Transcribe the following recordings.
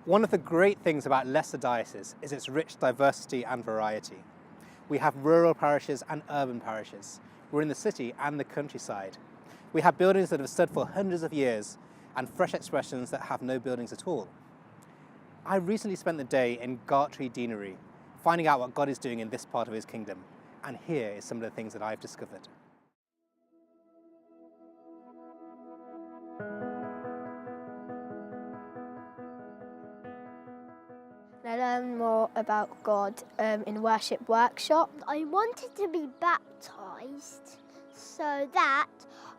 One of the great things about Leicester Diocese is its rich diversity and variety. We have rural parishes and urban parishes. We're in the city and the countryside. We have buildings that have stood for hundreds of years and fresh expressions that have no buildings at all. I recently spent the day in Gartree Deanery, finding out what God is doing in this part of his kingdom. And here is some of the things that I've discovered. I learned more about God in worship workshop. I wanted to be baptised so that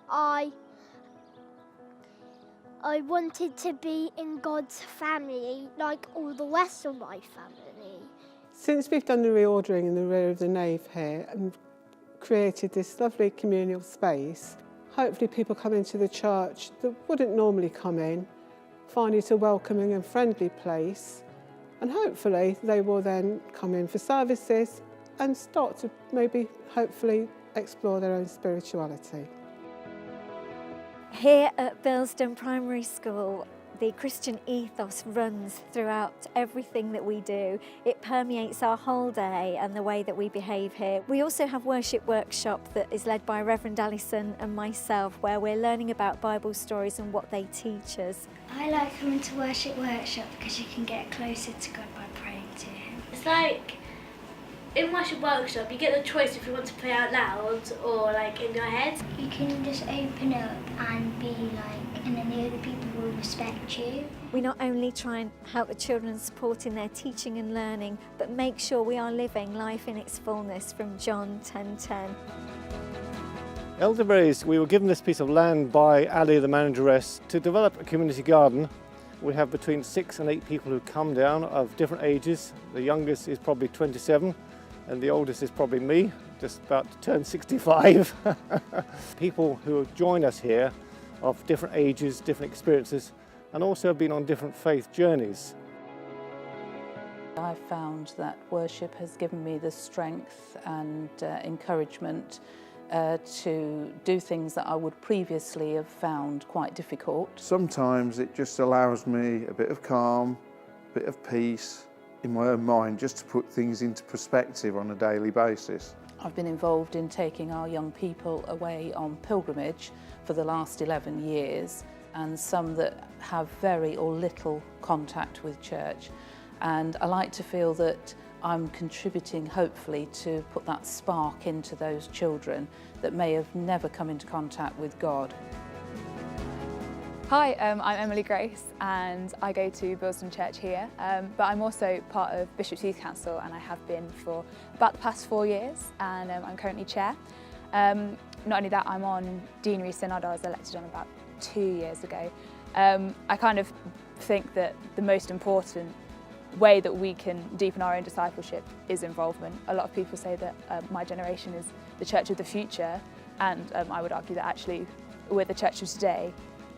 I wanted to be in God's family like all the rest of my family. Since we've done the reordering in the rear of the nave here and created this lovely communal space, hopefully people come into the church that wouldn't normally come in, find it a welcoming and friendly place, and hopefully they will then come in for services and start to maybe, hopefully, explore their own spirituality. Here at Billesden Primary School, the Christian ethos runs throughout everything that we do. It permeates our whole day and the way that we behave here. We also have worship workshop that is led by Reverend Allison and myself, where we're learning about Bible stories and what they teach us. I like coming to worship workshop because you can get closer to God by praying to him. It's like in worship workshop you get the choice if you want to pray out loud or like in your head. You can just open up and be like, and then the other people will respect you. We not only try and help the children support in their teaching and learning, but make sure we are living life in its fullness from John 10:10. Elderberries, we were given this piece of land by Ali, the manageress, to develop a community garden. We have between 6 and 8 people who come down of different ages. The youngest is probably 27 and the oldest is probably me, just about to turn 65. People who join us here of different ages, different experiences, and also have been on different faith journeys. I've found that worship has given me the strength and encouragement to do things that I would previously have found quite difficult. Sometimes it just allows me a bit of calm, a bit of peace in my own mind, just to put things into perspective on a daily basis. I've been involved in taking our young people away on pilgrimage for the last 11 years, and some that have very or little contact with church. And I like to feel that I'm contributing, hopefully, to put that spark into those children that may have never come into contact with God. Hi, I'm Emily Grace and I go to Billesden Church here, but I'm also part of Bishop's Youth Council and I have been for about the past 4 years, and I'm currently chair. Not only that, I'm on Deanery Synod. I was elected on about 2 years ago. I kind of think that the most important way that we can deepen our own discipleship is involvement. A lot of people say that my generation is the church of the future, and I would argue that actually we're the church of today,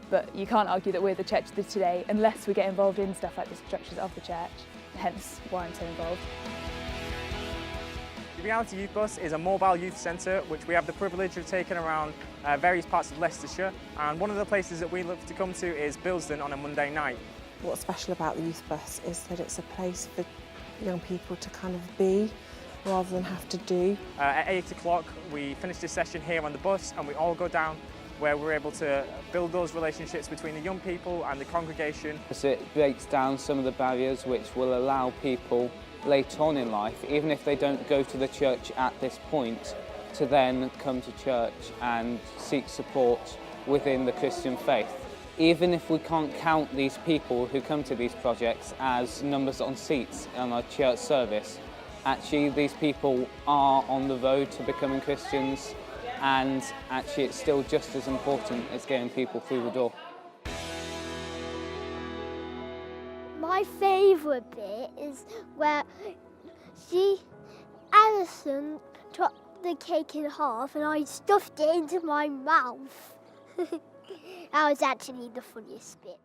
but you can't argue that we're the church of today unless we get involved in stuff like the structures of the church, hence why I'm so involved. The Reality Youth Bus is a mobile youth centre which we have the privilege of taking around various parts of Leicestershire, and one of the places that we love to come to is Billesden on a Monday night. What's special about the youth bus is that it's a place for young people to kind of be rather than have to do. At 8 o'clock we finish this session here on the bus and we all go down, where we're able to build those relationships between the young people and the congregation. So it breaks down some of the barriers which will allow people later on in life, even if they don't go to the church at this point, to then come to church and seek support within the Christian faith. Even if we can't count these people who come to these projects as numbers on seats on our church service, actually these people are on the road to becoming Christians, and actually it's still just as important as getting people through the door. My favourite bit is where Alison chopped the cake in half and I stuffed it into my mouth. That was actually the funniest bit.